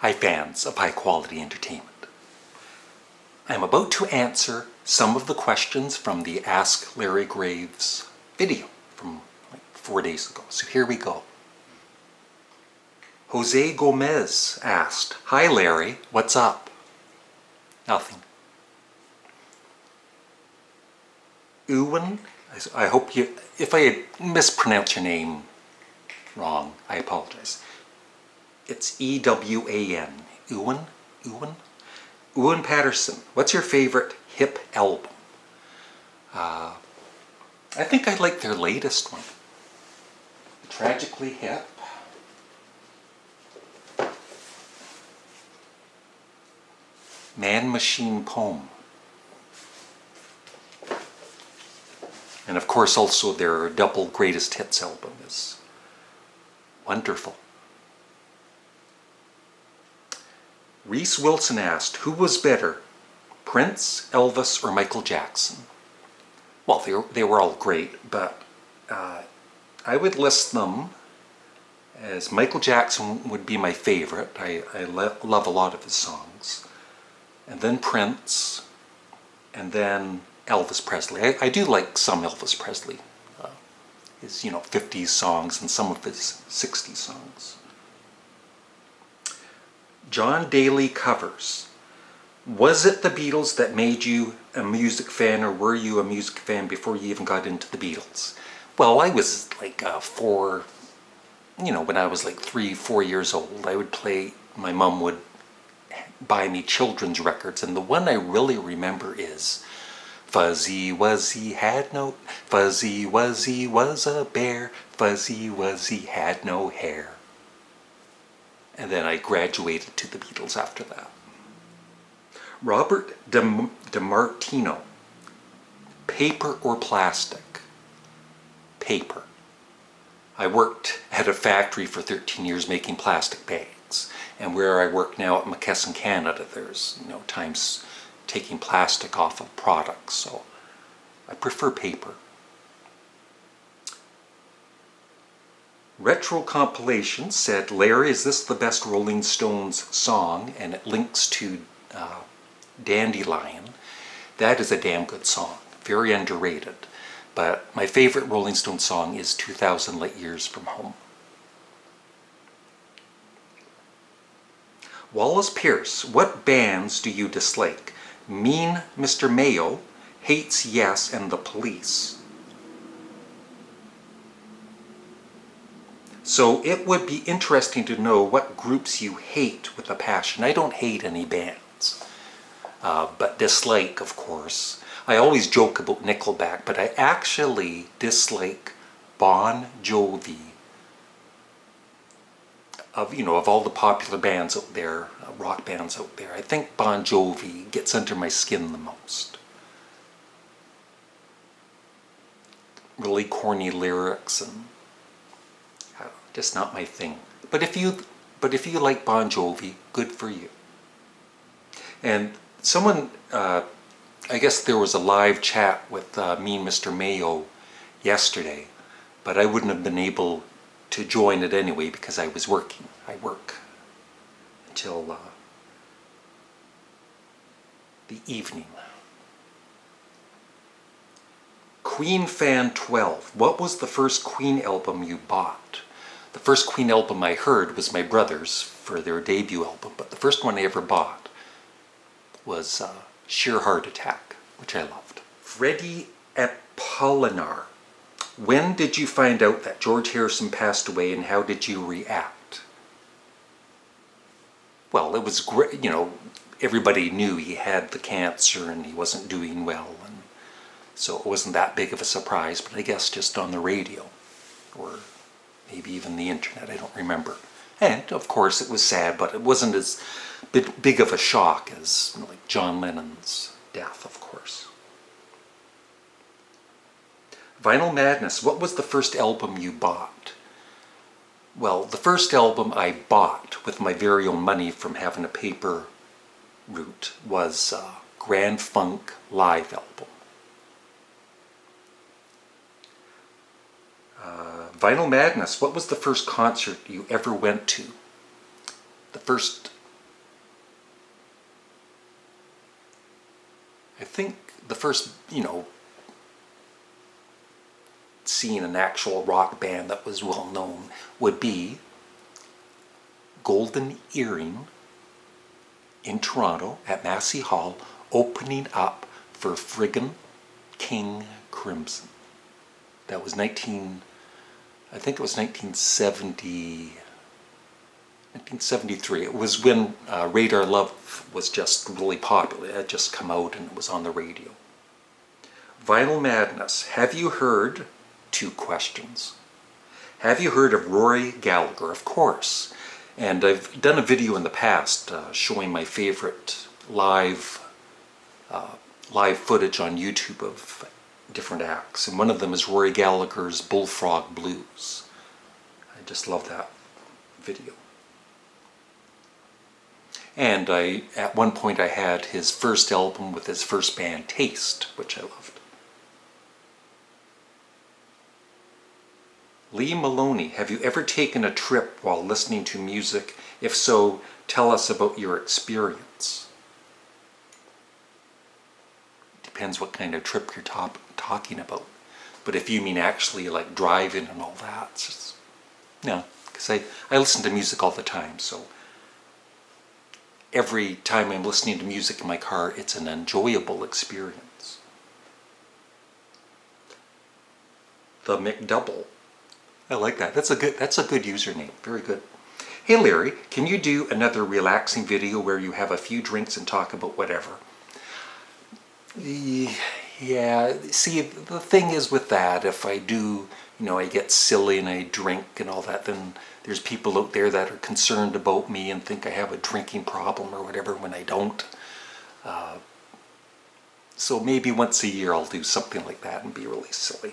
Hi fans of high quality entertainment. I am about to answer some of the questions from the Ask Larry Graves video from like 4 days ago. So here we go. Jose Gomez asked, "Hi Larry, what's up?" Nothing. Ewan, I hope you, if I mispronounce your name wrong, I apologize. It's E-W-A-N. Ewan? Ewan? Ewan Patterson, what's your favorite hip album? I think I like their latest one. Tragically Hip. Man Machine Poem. And of course also their double greatest hits album is wonderful. Reese Wilson asked, who was better, Prince, Elvis, or Michael Jackson? Well, they were all great, but I would list them as Michael Jackson would be my favorite. I love a lot of his songs. And then Prince, and then Elvis Presley. I do like some Elvis Presley. His 50s songs and some of his 60s songs. John Daly covers. Was it the Beatles that made you a music fan, or were you a music fan before you even got into the Beatles? Well, I was like when I was like 3-4 years old, I would play, my mom would buy me children's records, and the one I really remember is Fuzzy Wuzzy had no, Fuzzy Wuzzy was a bear, Fuzzy Wuzzy had no hair. And then I graduated to the Beatles after that. Robert DeMartino. Paper or plastic? Paper. I worked at a factory for 13 years making plastic bags. And where I work now at McKesson, Canada, there's times taking plastic off of products. So I prefer paper. Retro Compilation said, Larry, is this the best Rolling Stones song? And it links to Dandelion. That is a damn good song. Very underrated. But my favorite Rolling Stones song is 2000 Light Years from Home. Wallace Pierce, what bands do you dislike? Mean Mr. Mayo, Hates Yes, and The Police. So it would be interesting to know what groups you hate with a passion. I don't hate any bands, but dislike, of course. I always joke about Nickelback, but I actually dislike Bon Jovi. Of all the popular bands out there, rock bands out there, I think Bon Jovi gets under my skin the most. Really corny lyrics and just not my thing. But if you like Bon Jovi, good for you. And someone, I guess there was a live chat with me and Mr. Mayo yesterday, but I wouldn't have been able to join it anyway because I was working. I work until the evening. Queen Fan 12. What was the first Queen album you bought? The first Queen album I heard was my brother's for their debut album, but the first one I ever bought was Sheer Heart Attack, which I loved. Freddie Apolinar. When did you find out that George Harrison passed away, and how did you react? Well, it was great, everybody knew he had the cancer and he wasn't doing well, and so it wasn't that big of a surprise, but I guess just on the radio, or maybe even the internet, I don't remember. And of course it was sad, but it wasn't as big of a shock as like John Lennon's death, of course. Vinyl Madness, what was the first album you bought? Well, the first album I bought with my very own money from having a paper route was Grand Funk Live album. Vinyl Madness, what was the first concert you ever went to? The first I think the first, seeing an actual rock band that was well known would be Golden Earring in Toronto at Massey Hall, opening up for friggin' King Crimson. That was I think it was 1973. It was when Radar Love was just really popular. It had just come out and it was on the radio. Vinyl Madness. Have you heard, 2 questions. Have you heard of Rory Gallagher? Of course. And I've done a video in the past showing my favorite live footage on YouTube of different acts. And one of them is Rory Gallagher's Bullfrog Blues. I just love that video. And at one point I had his first album with his first band, Taste, which I loved. Lee Maloney, have you ever taken a trip while listening to music? If so, tell us about your experience. Depends what kind of trip you're talking about. But if you mean actually like driving and all that, it's just, no, because I listen to music all the time, so every time I'm listening to music in my car, it's an enjoyable experience. The McDouble. I like that. That's a good username. Very good. Hey Larry, can you do another relaxing video where you have a few drinks and talk about whatever? Yeah, see, the thing is with that, if I do, I get silly and I drink and all that, then there's people out there that are concerned about me and think I have a drinking problem or whatever when I don't. So maybe once a year I'll do something like that and be really silly.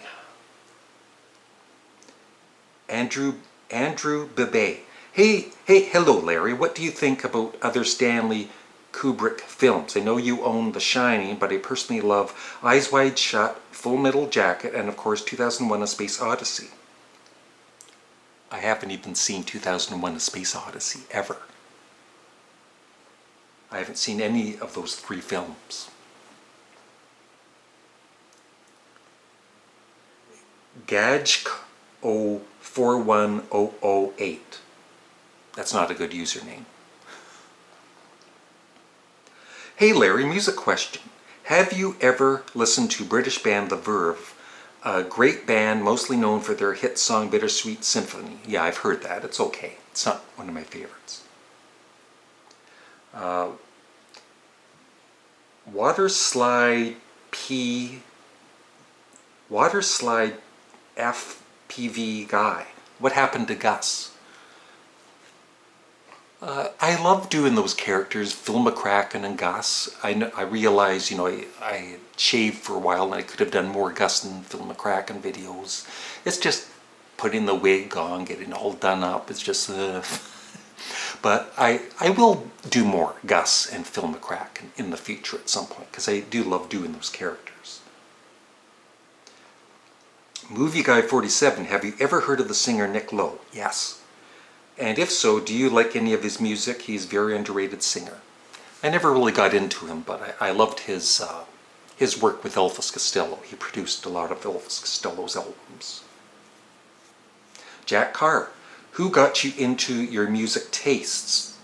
Andrew Bebe. Hello Larry, what do you think about other Stanley Kubrick films? I know you own The Shining, but I personally love Eyes Wide Shut, Full Metal Jacket, and of course 2001: A Space Odyssey. I haven't even seen 2001: A Space Odyssey, ever. I haven't seen any of those 3 films. Gajk041008. That's not a good username. Hey Larry, music question. Have you ever listened to British band The Verve? A great band, mostly known for their hit song Bittersweet Symphony. Yeah, I've heard that. It's okay. It's not one of my favorites. Waterslide FPV guy. What happened to Gus? I love doing those characters, Phil McCracken and Gus. I realize, I shaved for a while and I could have done more Gus and Phil McCracken videos. It's just putting the wig on, getting all done up. It's just, but I will do more Gus and Phil McCracken in the future at some point, because I do love doing those characters. Movie Guy 47, have you ever heard of the singer Nick Lowe? Yes. And if so, do you like any of his music? He's a very underrated singer. I never really got into him, but I loved his work with Elvis Costello. He produced a lot of Elvis Costello's albums. Jack Carr, who got you into your music tastes?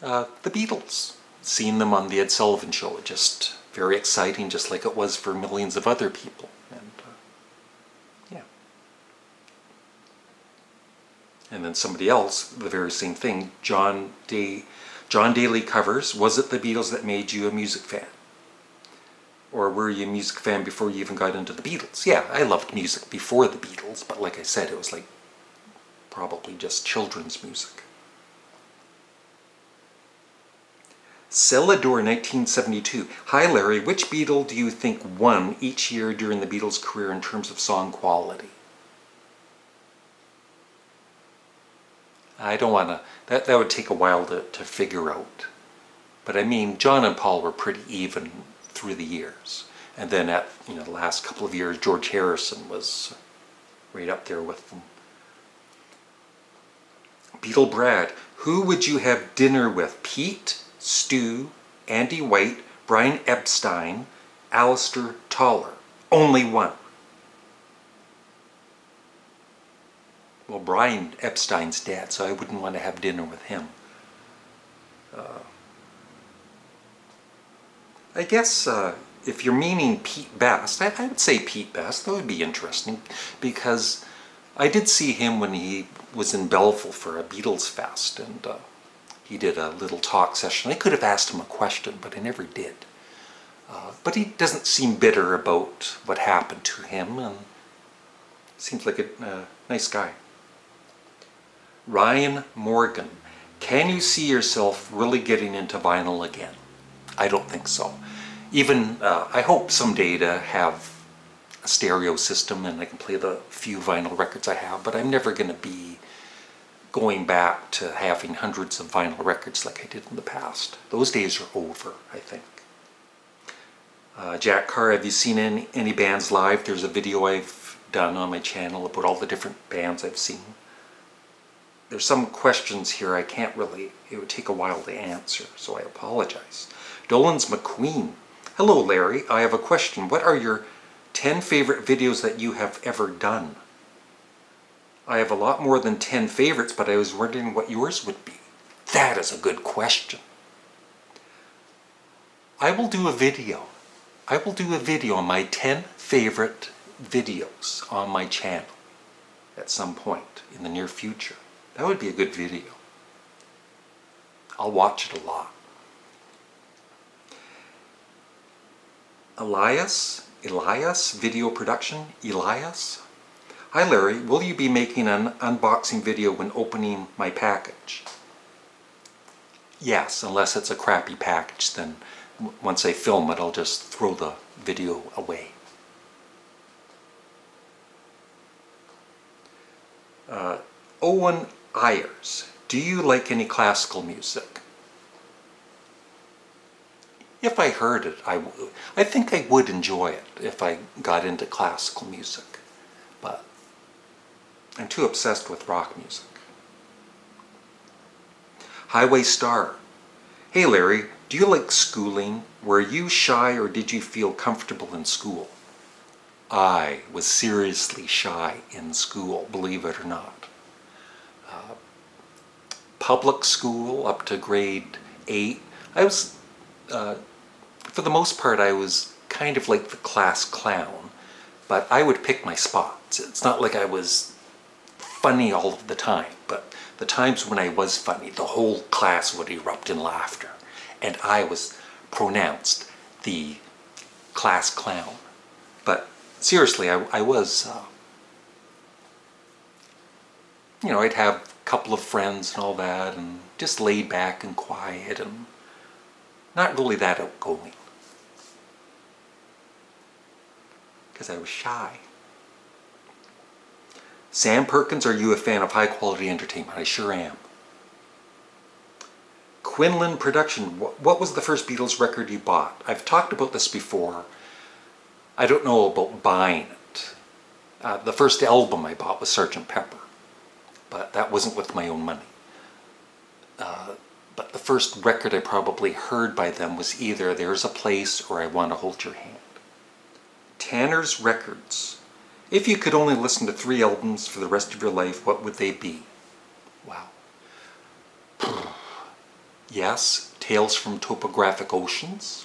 The Beatles. Seeing them on the Ed Sullivan Show, just very exciting, just like it was for millions of other people. And then somebody else, the very same thing, John Daly covers, was it the Beatles that made you a music fan? Or were you a music fan before you even got into the Beatles? Yeah, I loved music before the Beatles, but like I said, it was like probably just children's music. Celador 1972. Hi Larry, which Beatle do you think won each year during the Beatles' career in terms of song quality? I don't want to, that would take a while to figure out. But I mean, John and Paul were pretty even through the years. And then at, the last couple of years, George Harrison was right up there with them. Beatle Brad, who would you have dinner with? Pete, Stu, Andy White, Brian Epstein, Alistair Toller. Only one. Well, Brian Epstein's dead, so I wouldn't want to have dinner with him. I guess if you're meaning Pete Best, I would say Pete Best. That would be interesting, because I did see him when he was in Belleville for a Beatles fest, and he did a little talk session. I could have asked him a question, but I never did. But he doesn't seem bitter about what happened to him, and seems like a nice guy. Ryan Morgan, can you see yourself really getting into vinyl again? I don't think so. Even, I hope someday to have a stereo system and I can play the few vinyl records I have, but I'm never going to be going back to having hundreds of vinyl records like I did in the past. Those days are over, I think. Jack Carr, have you seen any bands live? There's a video I've done on my channel about all the different bands I've seen. There's some questions here I can't really, it would take a while to answer, so I apologize. Dolan's McQueen. Hello Larry, I have a question. What are your 10 favorite videos that you have ever done? I have a lot more than 10 favorites, but I was wondering what yours would be. That is a good question. I will do a video. I will do a video on my 10 favorite videos on my channel at some point in the near future. That would be a good video. I'll watch it a lot. Elias Video Production, Elias. Hi Larry, will you be making an unboxing video when opening my package? Yes, unless it's a crappy package, then once I film it, I'll just throw the video away. Owen Ayers, do you like any classical music? If I heard it, I think I would enjoy it if I got into classical music, but I'm too obsessed with rock music. Highway Star, hey Larry, do you like schooling? Were you shy or did you feel comfortable in school? I was seriously shy in school, believe it or not. Public school up to grade 8, I was, for the most part, I was kind of like the class clown, but I would pick my spots. It's not like I was funny all of the time, but the times when I was funny, the whole class would erupt in laughter, and I was pronounced the class clown. But seriously, I was, you know, I'd have a couple of friends and all that, and just laid back and quiet, and not really that outgoing, because I was shy. Sam Perkins, are you a fan of high quality entertainment? I sure am. Quinlan Production, what was the first Beatles record you bought? I've talked about this before. I don't know about buying it. The first album I bought was Sgt. Pepper, but that wasn't with my own money. But the first record I probably heard by them was either There's a Place or I Want to Hold Your Hand. Tanner's Records. If you could only listen to 3 albums for the rest of your life, what would they be? Wow. Yes, Tales from Topographic Oceans.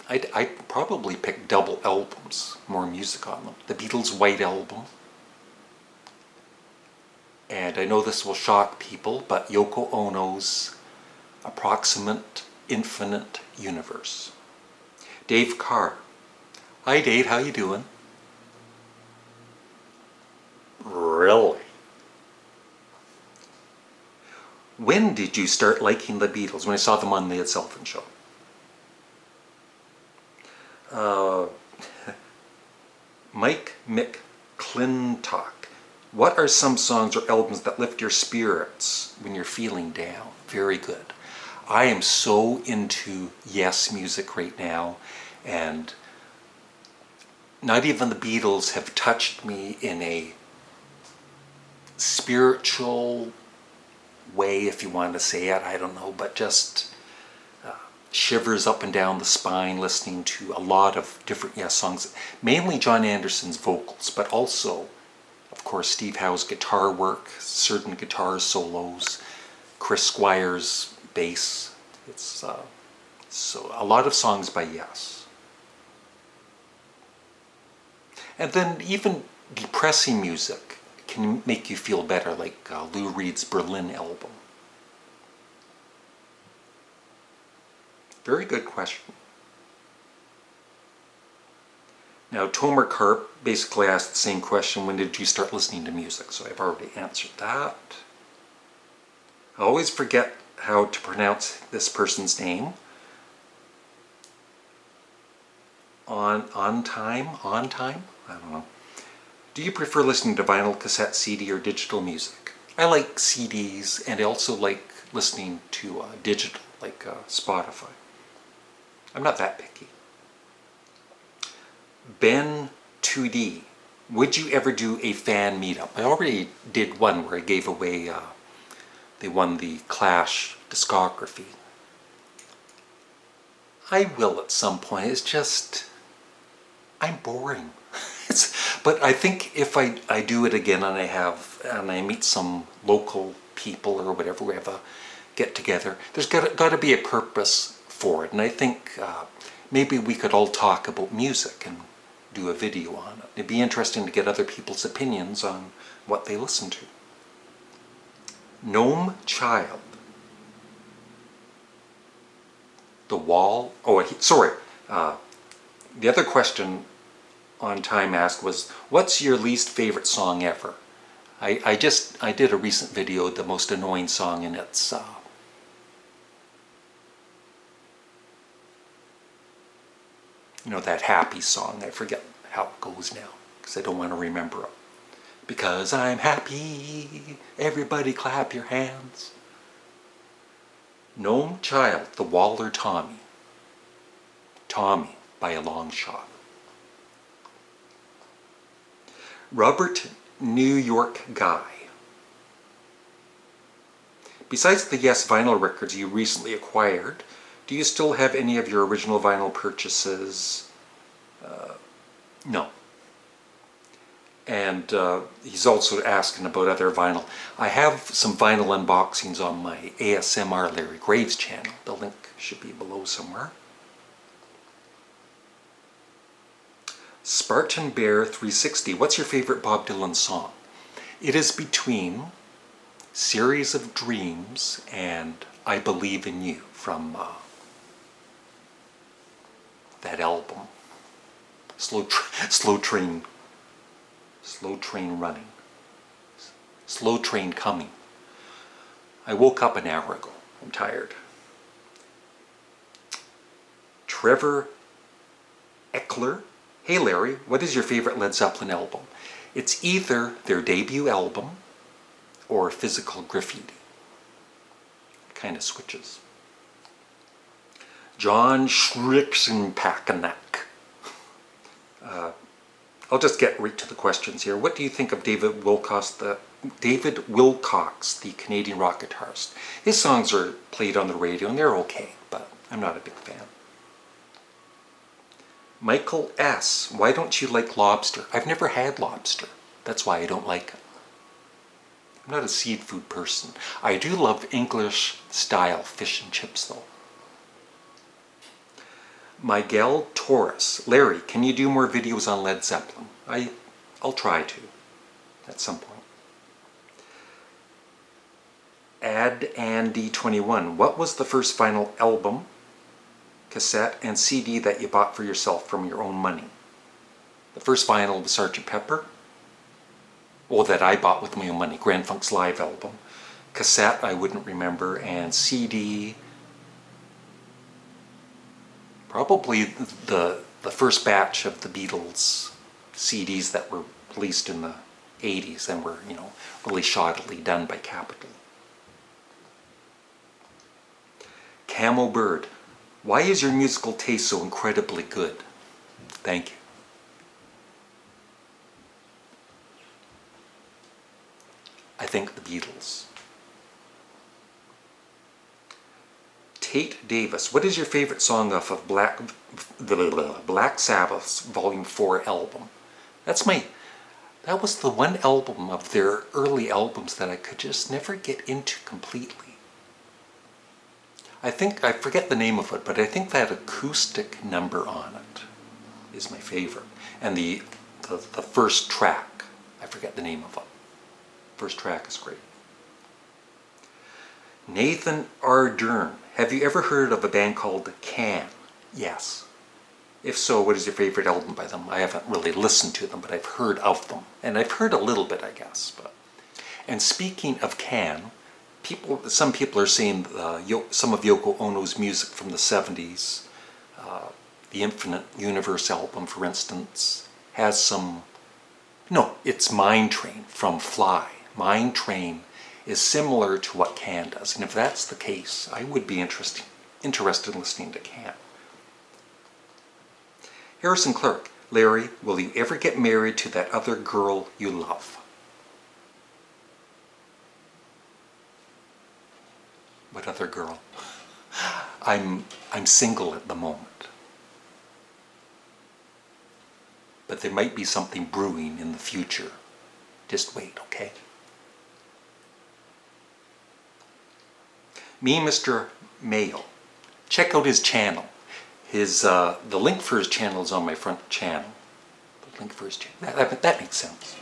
I'd probably pick double albums, more music on them. The Beatles' White Album. And I know this will shock people, but Yoko Ono's Approximate Infinite Universe. Dave Carr. Hi Dave, how you doing? Really? When did you start liking the Beatles? When I saw them on the Ed Sullivan Show. Mike McClintock. What are some songs or albums that lift your spirits when you're feeling down? Very good. I am so into Yes music right now, and not even the Beatles have touched me in a spiritual, way, if you want to say it, I don't know, but just shivers up and down the spine listening to a lot of different songs, mainly John Anderson's vocals, but also, of course, Steve Howe's guitar work, certain guitar solos, Chris Squire's bass. It's so a lot of songs by Yes. And then even depressing music can make you feel better, like Lou Reed's Berlin album. Very good question. Now, Tomer Karp basically asked the same question, when did you start listening to music? So I've already answered that. I always forget how to pronounce this person's name. On time? I don't know. Do you prefer listening to vinyl, cassette, CD, or digital music? I like CDs, and I also like listening to digital, like Spotify. I'm not that picky. Ben 2D, would you ever do a fan meetup? I already did one where I gave away, they won the Clash discography. I will at some point. It's just, I'm boring. But I think if I do it again and I meet some local people or whatever, we have a get together, there's got to be a purpose for it. And I think maybe we could all talk about music and do a video on it. It'd be interesting to get other people's opinions on what they listen to. Gnome Child. The Wall. The other question on Time asked was, what's your least favorite song ever? I did a recent video, the most annoying song, and it's that happy song. I forget how it goes now because I don't want to remember it. Because I'm happy, everybody clap your hands. Gnome Child, The Wall or Tommy? Tommy, by a long shot. Robert New York Guy. Besides the Yes vinyl records you recently acquired, do you still have any of your original vinyl purchases? No. And he's also asking about other vinyl. I have some vinyl unboxings on my ASMR Larry Graves channel. The link should be below somewhere. Spartan Bear 360. What's your favorite Bob Dylan song? It is between Series of Dreams and I Believe in You from that album. Slow Train Running. Slow Train Coming. I woke up an hour ago. I'm tired. Trevor Eckler. Hey Larry, what is your favorite Led Zeppelin album? It's either their debut album or Physical Graffiti. It kind of switches. John Schricksenpackenack. I'll just get right to the questions here. What do you think of David Wilcox, the Canadian rock guitarist? His songs are played on the radio and they're okay, but I'm not a big fan. Michael S. Why don't you like lobster? I've never had lobster. That's why I don't like it. I'm not a seafood person. I do love English style fish and chips though. Miguel Torres. Larry, can you do more videos on Led Zeppelin? I'll try to at some point. Add Andy 21. What was the first vinyl album, cassette, and CD that you bought for yourself from your own money? The first vinyl was Sgt. Pepper. Well, that I bought with my own money. Grand Funk's live album. Cassette, I wouldn't remember. And CD, probably the first batch of the Beatles CDs that were released in the 80s and were, really shoddily done by Capitol. Camo Bird. Why is your musical taste so incredibly good? Thank you. I think the Beatles. Kate Davis, what is your favorite song off of Black Sabbath's Volume 4 album? That was the one album of their early albums that I could just never get into completely. I forget the name of it, but I think that acoustic number on it is my favorite. And the first track, I forget the name of it. First track is great. Nathan R. Dern, have you ever heard of a band called Can? Yes. If so, what is your favorite album by them? I haven't really listened to them, but I've heard of them. And I've heard a little bit, I guess. And speaking of Can, some people are saying some of Yoko Ono's music from the 70s, the Infinite Universe album, for instance, has some... No, it's Mine Train from Fly. Mine Train is similar to what Can does. And if that's the case, I would be interested in listening to Can. Harrison Clark, Larry, will you ever get married to that other girl you love? What other girl? I'm single at the moment. But there might be something brewing in the future. Just wait, okay? Me, Mr. Mael. Check out his channel. The link for his channel is on my front channel. The link for his channel. That makes sense.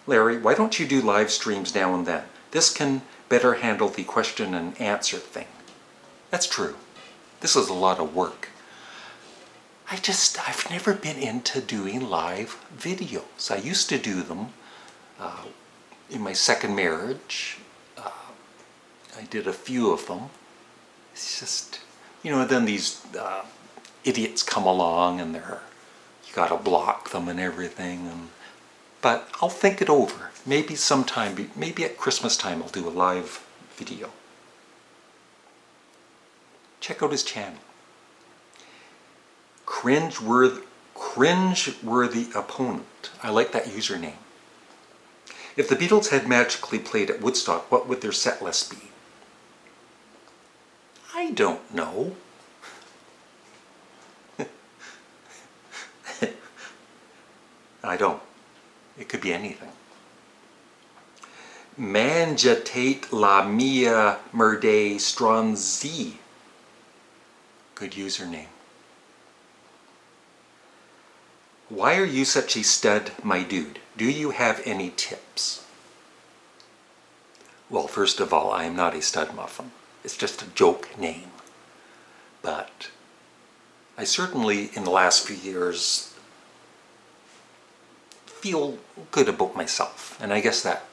Larry, why don't you do live streams now and then? This can better handle the question and answer thing. That's true. This is a lot of work. I've never been into doing live videos. I used to do them in my second marriage. I did a few of them. It's just, then these idiots come along and you gotta block them and everything. But I'll think it over. Maybe sometime, maybe at Christmas time I'll do a live video. Check out his channel. Cringeworthy Opponent. I like that username. If the Beatles had magically played at Woodstock, what would their set list be? I don't know. I don't. It could be anything. Mangiate la mia merde stronzi. Good username. Why are you such a stud, my dude? Do you have any tips? Well, first of all, I am not a Studmuffin. It's just a joke name. But I certainly, in the last few years, feel good about myself. And I guess that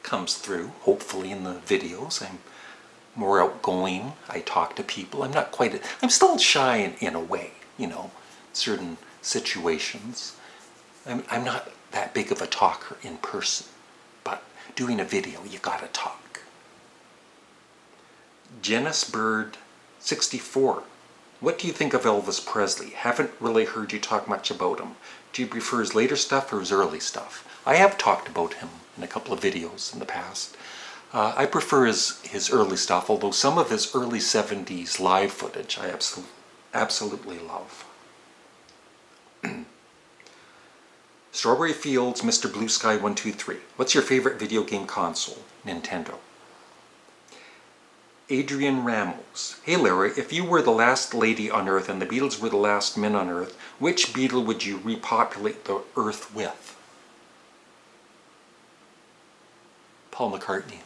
comes through, hopefully, in the videos. I'm more outgoing. I talk to people. I'm still shy in a way, certain situations. I'm not that big of a talker in person, but doing a video, you gotta talk. Janice Bird 64. What do you think of Elvis Presley? Haven't really heard you talk much about him. Do you prefer his later stuff or his early stuff? I have talked about him in a couple of videos in the past. I prefer his early stuff, although some of his early 70s live footage I absolutely love. Strawberry Fields, Mr. Blue Sky 123. What's your favorite video game console? Nintendo. Adrian Ramos. Hey Larry, if you were the last lady on Earth and the Beatles were the last men on Earth, which Beatle would you repopulate the Earth with? Paul McCartney.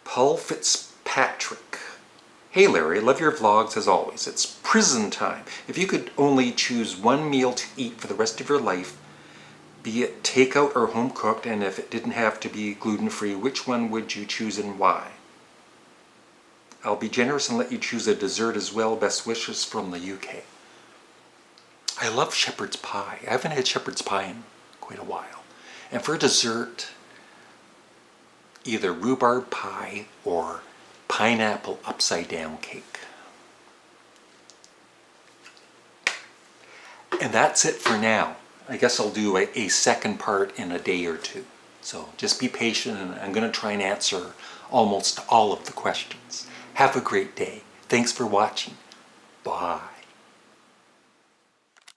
Paul Fitzpatrick. Hey Larry, love your vlogs as always. It's prison time. If you could only choose one meal to eat for the rest of your life, be it takeout or home cooked, and if it didn't have to be gluten-free, which one would you choose and why? I'll be generous and let you choose a dessert as well. Best wishes from the UK. I love shepherd's pie. I haven't had shepherd's pie in quite a while. And for dessert, either rhubarb pie or pineapple upside down cake. And that's it for now. I guess I'll do a second part in a day or two. So just be patient, and I'm going to try and answer almost all of the questions. Have a great day. Thanks for watching. Bye.